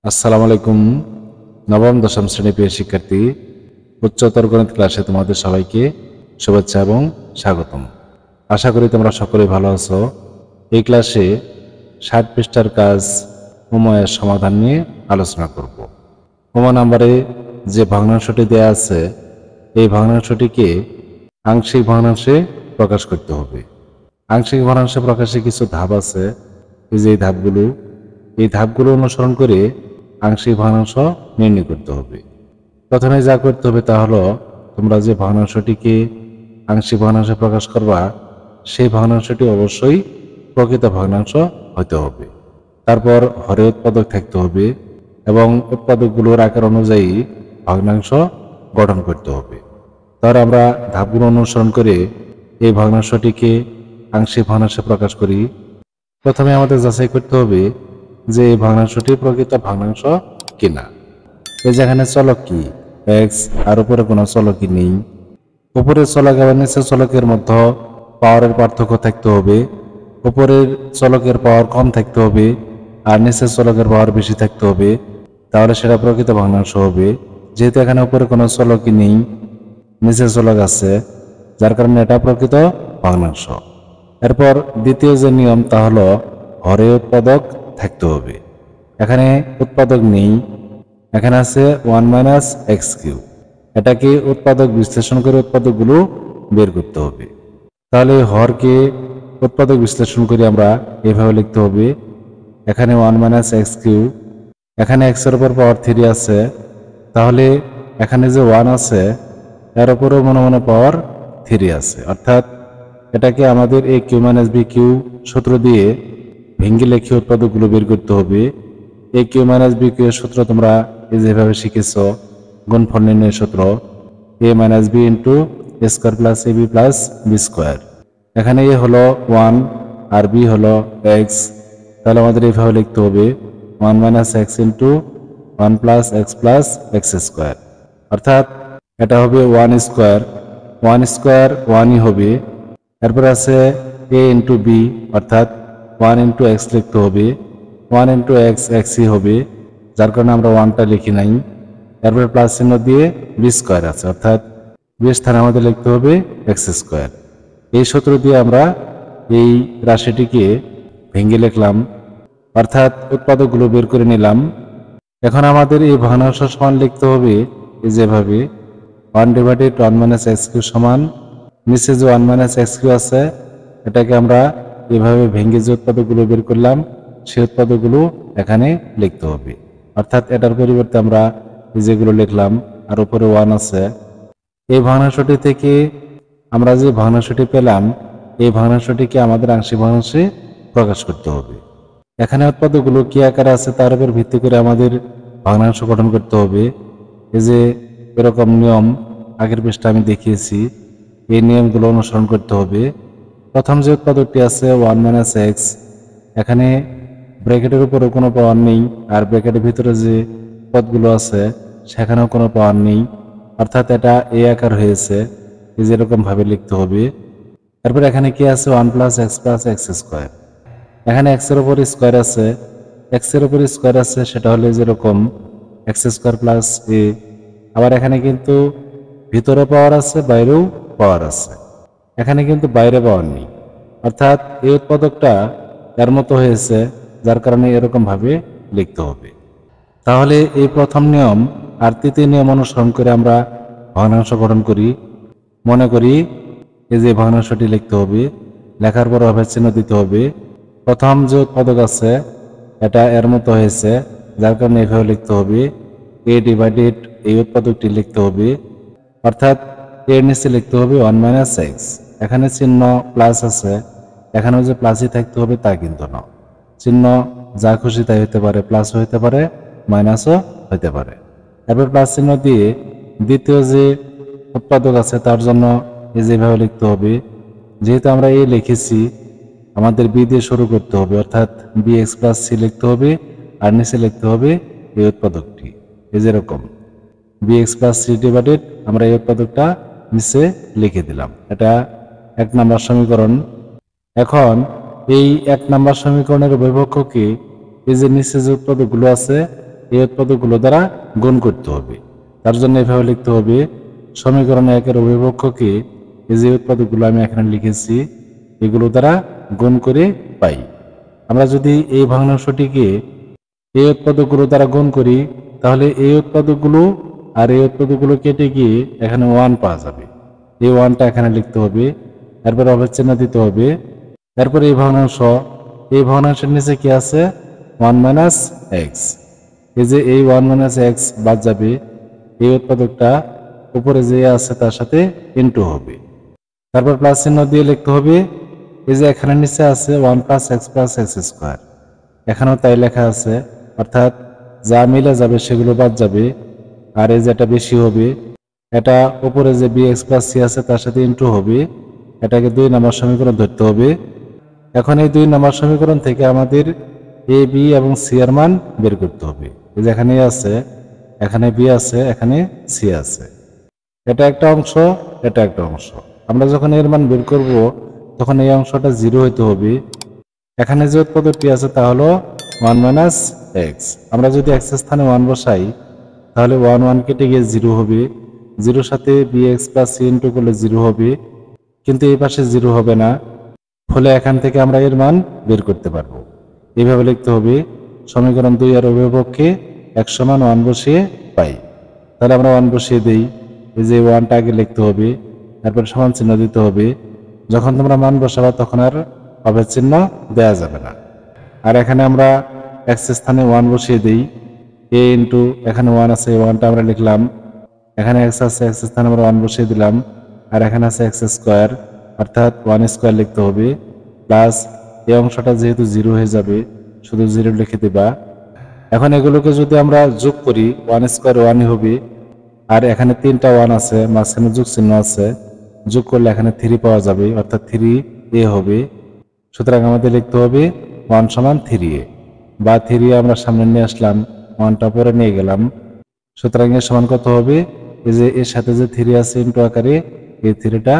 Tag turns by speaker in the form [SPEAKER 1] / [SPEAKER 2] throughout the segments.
[SPEAKER 1] আসসালামু আলাইকুম। নবম দশম শ্রেণী প্রিয় শিক্ষার্থী, উচ্চতর গণিত ক্লাসে তোমাদের সবাইকে শুভেচ্ছা এবং স্বাগতম। আশা করি তোমরা সকলেই ভালো আছো। এই ক্লাসে 60 পৃষ্ঠার কাজ উময়ের সমাধান নিয়ে আলোচনা করব। নাম্বারে যে ভগ্নাংশটি দেয়া আছে, এই ভগ্নাংশটিকে আংশিক ভগ্নাংশে প্রকাশ করতে হবে। আংশিক ভগ্নাংশে প্রকাশে কিছু ধাপ আছে। এই ধাপগুলো অনুসরণ করে আংশিক ভগ্নাংশ নির্ণয় করতে হবে। প্রথমে যা করতে হবে তা হলো, তোমরা যে ভগ্নাংশটিকে আংশিক ভগ্নাংশে প্রকাশ করবা, সেই ভগ্নাংশটি অবশ্যই প্রকৃত ভগ্নাংশ হতে হবে। তারপর হরে উৎপাদক থাকতে হবে এবং উৎপাদকগুলোর আকার অনুযায়ী ভগ্নাংশ গঠন করতে হবে। তার আমরা ধাপগুলো অনুসরণ করে এই ভগ্নাংশটিকে আংশিক ভগ্নাংশে প্রকাশ করি। প্রথমে আমাদের যাচাই করতে হবে যে এই ভগ্নাংশটি প্রকৃত ভগ্নাংশ কিনা। এই যেখানে চলক কি এক্স আর উপরে কোনো চলকই নেই। উপরের চলক এবং নিচের চলকের মধ্যে পাওয়ারের পার্থক্য থাকতে হবে। উপরের চলকের পাওয়ার কম থাকতে হবে আর নিচের চলকের পাওয়ার বেশি থাকতে হবে, তাহলে সেটা প্রকৃত ভগ্নাংশ হবে। যেহেতু এখানে উপরে কোনো চলকই নেই, নিচের চলক আছে, যার কারণে এটা প্রকৃত ভগ্নাংশ। এরপর দ্বিতীয় যে নিয়ম তা হলো হরে উৎপাদক থাকতে হবে। এখানে উৎপাদক নেই, এখানে আছে 1 - x কিউব। এটাকে উৎপাদক বিশ্লেষণ করে উৎপাদকগুলো বের করতে হবে। তাহলে হরকে উৎপাদক বিশ্লেষণ করে আমরা এভাবে লিখতে হবে, এখানে 1 - x কিউব, এখানে x এর উপর পাওয়ার 3 আছে, তাহলে এখানে যে 1 আছে এর উপরও মনে মনে পাওয়ার 3 আছে। অর্থাৎ এটাকে আমাদের a কিউ - b কিউ সূত্র দিয়ে ভেঙ্গে লিখে উৎপাদকগুলো বের করতে হবে। a কিউ - b কিউ এর সূত্র তোমরা যেভাবে শিখেছ, গুণফল নির্ণয়ের সূত্র a - b into a square plus ab plus B square. এখানে a হলো 1 আর b হলো x, তাহলে আমাদের এইভাবে লিখতে হবে 1 - x into 1 plus x plus x square. অর্থাৎ এটা হবে 1 স্কোয়ার, 1 স্কোয়ার 1ই হবে। এরপর আছে a ইন্টু b, অর্থাৎ 1 ইন্টু x লিখতে হবে, 1 ইন্টু x xই হবে, যার কারণে আমরা 1টা লিখি নাই। এরপরে প্লাস চিহ্ন দিয়ে বি স্কোয়ার আছে, অর্থাৎ বি স্থানে আমাদের লিখতে হবে এক্স স্কোয়ার। এই সূত্র দিয়ে আমরা এই রাশিটিকে ভেঙে লিখলাম, অর্থাৎ উৎপাদকগুলো বের করে নিলাম। এখন আমাদের এই ভগ্নাংশ সমান লিখতে হবে যেভাবে 1/1 - x কিউ সমান নিচে যে 1 - x কিউ আছে, এটাকে আমরা এভাবে ভেঙে যে উৎপাদকগুলো বের করলাম সেই উৎপাদকগুলো এখানে লিখতে হবে। অর্থাৎ এটার পরিবর্তে আমরা যেগুলো লিখলাম আর উপরে 1 আছে। এই ভগ্নাংশটি থেকে আমরা যে ভগ্নাংশটি পেলাম, এই ভগ্নাংশটিকে আমাদের আংশিক ভগ্নাংশে প্রকাশ করতে হবে। এখানে উৎপাদকগুলো কি আকারে আছে তার উপর ভিত্তি করে আমাদের ভগ্নাংশ গঠন করতে হবে। এই যে এরকম নিয়ম আগের পৃষ্ঠা আমি দেখিয়েছি, এই নিয়মগুলো অনুসরণ করতে হবে। প্রথম যে উৎপাদকটি আছে 1 - x, এখানে ব্র্যাকেটের উপরে কোনো পাওয়ার নেই আর ব্র্যাকেটের ভিতরে যে পদগুলো আছে সেখানেও কোনো পাওয়ার নেই, অর্থাৎ এটা এ আকার হয়েছে, এই যেরকম ভাবে লিখতে হবে। তারপর এখানে কি আছে 1 plus x plus x square. এখানে x এর উপর স্কোয়ার আছে, x এর উপর স্কোয়ার আছে, সেটা হলে যেরকম এক্স স্কোয়ার প্লাস এ। আবার এখানে কিন্তু ভিতরে পাওয়ার আছে, বাইরেও পাওয়ার আছে, এখানে কিন্তু বাইরে পাওয়ার নেই, অর্থাৎ এই উৎপাদকটা এর মতো হয়েছে, যার কারণে এরকম ভাবে লিখতে হবে। তাহলে এই প্রথম নিয়ম আর তৃতীয় নিয়ম অনুসরণ করে আমরা ভগ্নাংশ গঠন করি। মনে করি এই যে ভগ্নাংশটি লিখতে হবে, লেখার পর অভেদ চিহ্ন দিতে হবে। প্রথম যে উৎপাদক আছে এটা এর মতো হয়েছে, যার কারণে এভাবে লিখতে হবে a ডিভাইডেড এই উৎপাদকটি লিখতে হবে, অর্থাৎ এর নিচে লিখতে হবে 1 - x। এখানে চিহ্ন প্লাস আছে, এখানেও যে প্লাসই থাকতে হবে তা কিন্তু না, চিহ্ন যা খুশি তাই হতে পারে, প্লাসও হতে পারে মাইনাসও হতে পারে। এরপর প্লাস চিহ্ন দিয়ে দ্বিতীয় যে উৎপাদক আছে তার জন্য যেভাবে লিখতে হবে, যেহেতু আমরা এ লিখেছি আমাদের বি দিয়ে শুরু করতে হবে, অর্থাৎ বি এক্স প্লাস সি লিখতে হবে আর নিচে লিখতে হবে এই উৎপাদকটি, এই যেরকম B X plus C divided আমরা এই উৎপাদকটা নিচে লিখে দিলাম। এটা 1 নম্বর সমীকরণ। এখন এই 1 নম্বর সমীকরণের উভয়পক্ষকে এই যে নিচে যে উৎপাদকগুলো আছে এই উৎপাদকগুলো দ্বারা গুণ করতে হবে। তার জন্য এভাবে লিখতে হবে সমীকরণ 1-এর অভিভাবককে এই যে উৎপাদকগুলো আমি এখানে লিখেছি এগুলো দ্বারা গুণ করে পাই। আমরা যদি এই ভগ্নাংশটিকে এই উৎপাদকগুলো দ্বারা গুণ করি তাহলে এই উৎপাদকগুলো আর এই উৎপাদকগুলো কেটে গিয়ে এখানে 1 পাওয়া যাবে। এই 1টা এখানে লিখতে হবে, এরপর অবচ্ছিন্ন দিতে হবে। এরপর এই ভগ্নাংশের নিচে কি আছে 1 - x। এই যে এই 1 - x বাদ যাবে, এই উৎপাদকটা উপরে যে আছে তার সাথে ইনটু হবে। তারপর প্লাস চিহ্ন দিয়ে লিখতে হবে এই যে এখানে নিচে আছে 1 + x + x²। এখানেও তাই লেখা আছে, অর্থাৎ যা মিলে যাবে সেগুলো বাদ যাবে, আর এই যেটা বেশি হবে এটা উপরে যে bx + c আছে তার সাথে ইনটু হবে। এটাকে 2 নম্বর সমীকরণ ধরতে হবে। এখন এই 2 নম্বর সমীকরণ থেকে আমাদের a b এবং c এর মান বের করতে হবে। এই যে এখানে আছে, এখানে b আছে, এখানে c আছে। এটা একটা অংশ, এটা একটা অংশ। আমরা যখন এর মান বের করব তখন এই অংশটা 0 হইতে হবে। এখানে যে উৎপাদকটি আছে তা হলো 1 - x। আমরা যদি x এর স্থানে 1 বসাই তাহলে 1 কেটে গিয়ে 0 হবে। 0 সাথে bx + c ইনটু করলে 0 হবে, কিন্তু এই পাশে 0 হবে না, ফলে এখান থেকে আমরা এর মান বের করতে পারবো। এইভাবে লিখতে হবে সমীকরণ 2 এর অভিভাবককে x = 1 বসিয়ে পাই। তাহলে আমরা 1 বসিয়ে দেই। এই যে 1টা আগে লিখতে হবে, তারপর সমান চিহ্ন দিতে হবে। যখন তোমরা মান বসাবা তখন আর অভেদ চিহ্ন দেওয়া যাবে না। আর এখানে আমরা x এর স্থানে 1 বসিয়ে দেই। a ইনটু এখানে 1 আছে, 1টা আমরা লিখলাম। এখানে x আছে, x এর স্থানে আমরা 1 বসিয়ে দিলাম। আর এখানে আছে x², অর্থাৎ 1² লিখতে হবে, প্লাস এই অংশটা যেহেতু 0 হয়ে যাবে শুধু 0 লিখে দিবা। এখন এগুলোকে যদি আমরা যোগ করি 1² 1ই হবে, আর এখানে 3টা 1 আছে, মাঝখানে যোগ চিহ্ন আছে, যোগ করলে এখানে 3 পাওয়া যাবে, অর্থাৎ 3a হবে। সুতরাং আমাদের লিখতে হবে 1 = 3a, বা 3a আমরা সামনে নিয়ে আসলাম, 1টা পরে নিয়ে গেলাম। সুতরাং এর সমান কত হবে, এই যে এর সাথে যে 3 আছে ইনটু আকারে, এই 3টা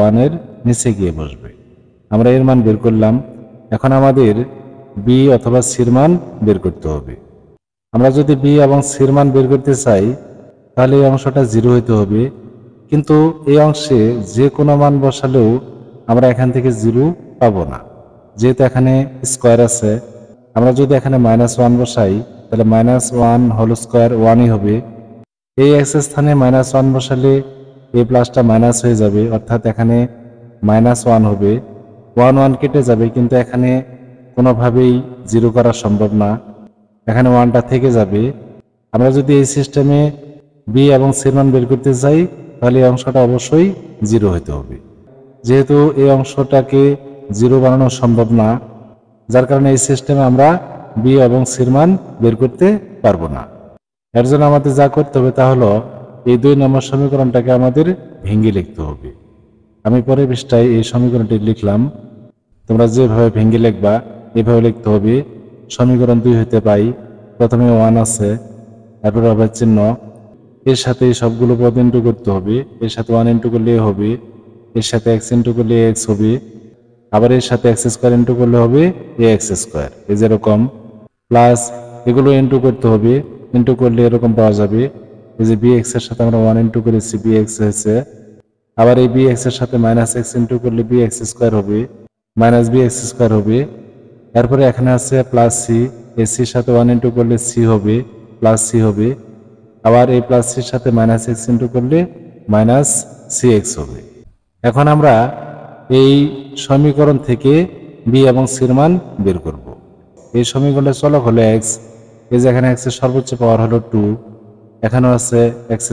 [SPEAKER 1] 1 এর নিচে গিয়ে বসবে। আমরা এর মান বের করলাম। এখন আমাদের b অথবা c এর মান বের করতে হবে। আমরা যদি b এবং c এর মান বের করতে চাই তাহলে এই অংশটা 0 হইতে হবে, কিন্তু এই অংশে যে কোনো মান বসালেও আমরা এখান থেকে 0 পাবো না, যেহেতু এখানে স্কয়ার আছে। আমরা যদি এখানে -1 বসাই তাহলে -1 হোল স্কয়ার 1ই হবে। এই x এর স্থানে -1 বসালে এই প্লাসটা মাইনাস হয়ে যাবে, অর্থাৎ এখানে -1 হবে। 1 কেটে যাবে, কিন্তু এখানে কোনোভাবেই 0 করা সম্ভব না, এখানে 1টা থেকে যাবে। আমরা যদি এই সিস্টেমে b এবং c এর মান বের করতে চাই তাহলে এই অংশটা অবশ্যই 0 হতে হবে। যেহেতু এই অংশটাকে 0 বানানো সম্ভব না, যার কারণে এই সিস্টেমে আমরা b এবং c এর মান বের করতে পারবো না। এর জন্য আমাদের যা করতে হবে তা হলো এই 2 নম্বর সমীকরণটাকে আমাদের ভেঙে লিখতে হবে। আমি পরের পৃষ্ঠায় এই সমীকরণটি লিখলাম, তোমরা যেভাবে ভেঙে লিখবা এভাবে লিখতে হবে। সমীকরণ 2 হতে পাই, প্রথমে 1 আছে, তারপর অভেদ চিহ্ন, এর সাথে সবগুলো পদ ইনটু করতে হবে। এর সাথে 1 ইনটু করলে হবে, এর সাথে x ইনটু করলে x হবে, আবার এর সাথে x² ইনটু করলে হবে ax², এই যেরকম, প্লাস এগুলো ইনটু করতে হবে, ইনটু করলে এরকম পাওয়া যাবে। এই যে bx এর সাথে আমরা 1 ইনটু করেছি, bx হয়েছে। আবার এই bx এর সাথে -x ইনটু করলে bx² হবে, -bx² হবে। এরপরে এখানে আছে প্লাস c, এই c এর সাথে 1 ইনটু করলে c হবে, প্লাস c হবে। আবার এই প্লাস c এর সাথে -x ইনটু করলে -cx হবে। এখন আমরা এই সমীকরণ থেকে b এবং c এর মান বের করব। এই সমীকরণের চলক হলো x, এই যে এখানে x এর সর্বোচ্চ পাওয়ার হলো 2, এখানেও আছে x²।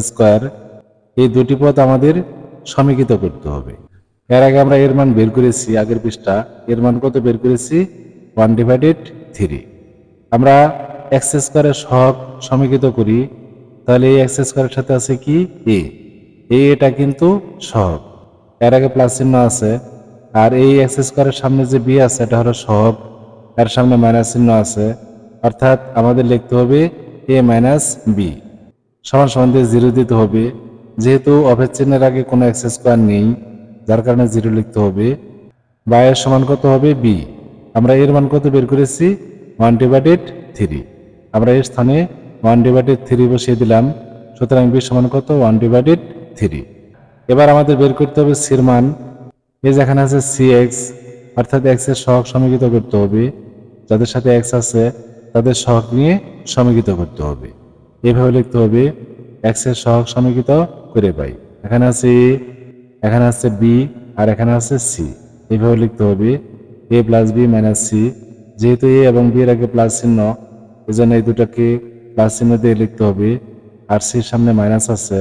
[SPEAKER 1] এই দুটি পদ আমাদের সমীকৃত করতে হবে। এর আগে আমরা এর মান বের করেছি, আগের পৃষ্ঠা, এর মান কত বের করেছি 1/3। আমরা x² এর সহগ সমীকৃত করি, তাহলে এই x² এর সাথে আছে কি a, এটা কিন্তু সহগ, এর আগে প্লাস চিহ্ন আছে। আর এই x² এর সামনে যে b আছে এটা হলো সহগ, এর সামনে মাইনাস চিহ্ন আছে, অর্থাৎ আমাদের লিখতে হবে a - b সমান দিয়ে 0 দিতে হবে। যেহেতু অভেদ চিহ্নের আগে কোনো x² নেই, যার কারণে 0 লিখতে হবে। বা এর সমান কত হবে b, আমরা এর মান কত বের করেছি 1/3। আমরা এর স্থানে 1/3 বসিয়ে দিলাম। সুতরাং b সমান কত? 1/3। এবার আমাদের বের করতে হবে c এর মান। এই যে এখানে আছে cx, অর্থাৎ x এর সহগ সমীকৃত করতে হবে। যাদের সাথে x আছে তাদের সহগ নিয়ে সমীকৃত করতে হবে। এভাবে লিখতে হবে x এর সহগ সমীকৃত করে পাই। এখানে আছে a, এখানে আছে b, আর এখানে আছে c। এইভাবে লিখতে হবে a + b - c। যেহেতু a এবং b এর আগে প্লাস চিহ্ন, এজন্য এই দুটাকে প্লাস চিহ্ন দিয়ে লিখতে হবে। আর c এর সামনে মাইনাস আছে,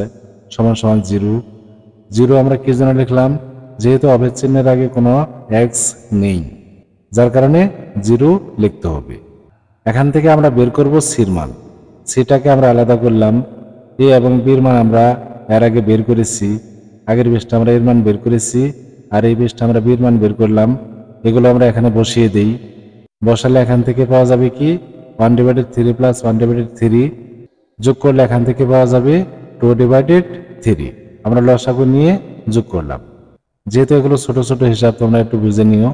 [SPEAKER 1] সমান সমান 0। 0 আমরা কি জন্য লিখলাম? যেহেতু অভেদ চিহ্নের আগে কোনো x নেই, যার কারণে 0 লিখতে হবে। এখান থেকে আমরা বের করব c এর মান। সিটাকে আমরা আলাদা করলাম। a এবং b এর মান আমরা এর আগে বের করেছি। আগের পৃষ্ঠা আমরা এর মান বের করেছি, আর এই পৃষ্ঠা আমরা b এর মান বের করলাম। এগুলো আমরা এখানে বসিয়ে দেই। বসালে এখান থেকে পাওয়া যাবে কি? 1/3 + 1/3 যোগ করলে এখান থেকে পাওয়া যাবে 2/3। আমরা লসাগু নিয়ে যোগ করলাম। যেহেতু এগুলো ছোট ছোট হিসাব, তোমরা একটু বুঝে নিও।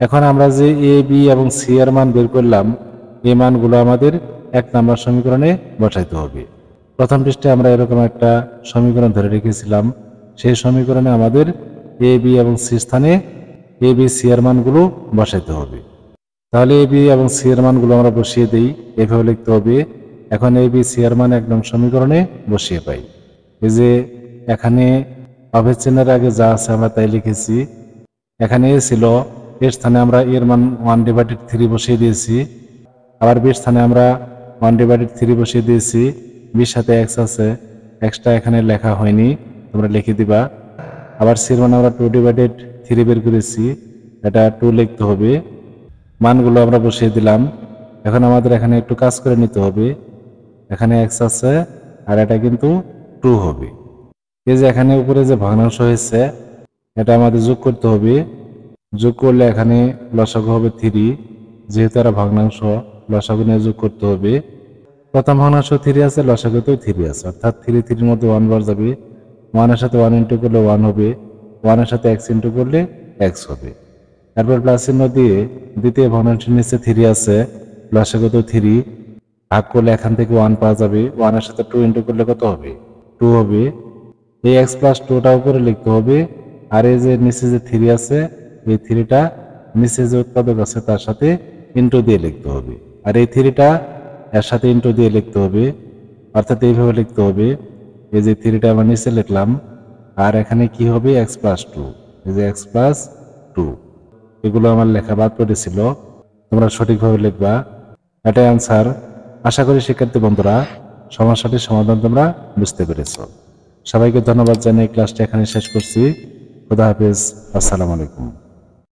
[SPEAKER 1] এখন আমরা যে a, b এবং c এর মান বের করলাম, এই মানগুলো আমাদের 1 নম্বর সমীকরণে বসাইতে হবে। প্রথম পৃষ্ঠে আমরা এরকম একটা সমীকরণ ধরে রেখেছিলাম। সেই সমীকরণে আমাদের a, b এবং c স্থানে a, b, c এর মানগুলো বসাইতে হবে। তাহলে a, b এবং c এর মানগুলো আমরা বসিয়ে দিই। এভাবে লিখতে হবে। এখন a, b, c এর মান 1 নং সমীকরণে বসিয়ে পাই। এই যে এখানে অভেদ চিহ্নের আগে যা আছে আমরা তাই লিখেছি। এখানে a ছিল, এর স্থানে আমরা এর মান 1/3 বসিয়ে দিয়েছি। আবার b এর স্থানে আমরা 1/3 বসিয়ে দিয়েছি। b এর সাথে x আছে, xটা এখানে লেখা হয়নি, তোমরা লিখে দিবা। আবার c এর মান আমরা 2/3 বের করেছি, এটা 2 লিখতে হবে। মানগুলো আমরা বসিয়ে দিলাম। এখন আমাদের এখানে একটু কাজ করে নিতে হবে। এখানে x আছে, আর এটা কিন্তু 2 হবে। এই যে এখানে উপরে যে ভগ্নাংশ হয়েছে, এটা আমাদের যোগ করতে হবে। যোগ করলে এখানে লসাগু হবে 3। যেহেতু এরা ভগ্নাংশ, লসাগু নিয়ে যোগ করতে হবে। প্রথম ভগ্নাংশ 3 আছে, লসাগুতেও 3 আছে, অর্থাৎ 3 3 এর মধ্যে 1 বার যাবে। 1 এর সাথে 1 ইন্টু করলে 1 হবে, 1 এর সাথে x ইন্টু করলে x হবে। তারপর প্লাস চিহ্ন দিয়ে দ্বিতীয় ভগ্নাংশের নিচে 3 আছে, লসাগুতেও 3, ভাগ করলে এখান থেকে 1 পাওয়া যাবে। 1 এর সাথে 2 ইন্টু করলে কত হবে? 2 হবে। এই x + 2টা উপরে লিখতে হবে। আর এই যে নিচে যে 3 আছে, এই 3টা নিচে যে উৎপাদক আছে তার সাথে ইন্টু দিয়ে লিখতে হবে। আর এই 3টা এর সাথে ইন্টু দিয়ে লিখতে হবে, অর্থাৎ এইভাবে লিখতে হবে। এই যে 3টা আমরা নিচে লিখলাম, আর এখানে কি হবে? x + 2। এই যে x + 2, এগুলো আমার লেখা বাদ পড়েছিল, তোমরা সঠিকভাবে লিখবা। এটাই আনসার। আশা করি শিক্ষার্থী বন্ধুরা সমস্যাটির সমাধান তোমরা বুঝতে পেরেছ। সবাইকে ধন্যবাদ জানিয়ে ক্লাসটি এখানে শেষ করছি। খুদা হাফেজ। আসসালামু আলাইকুম।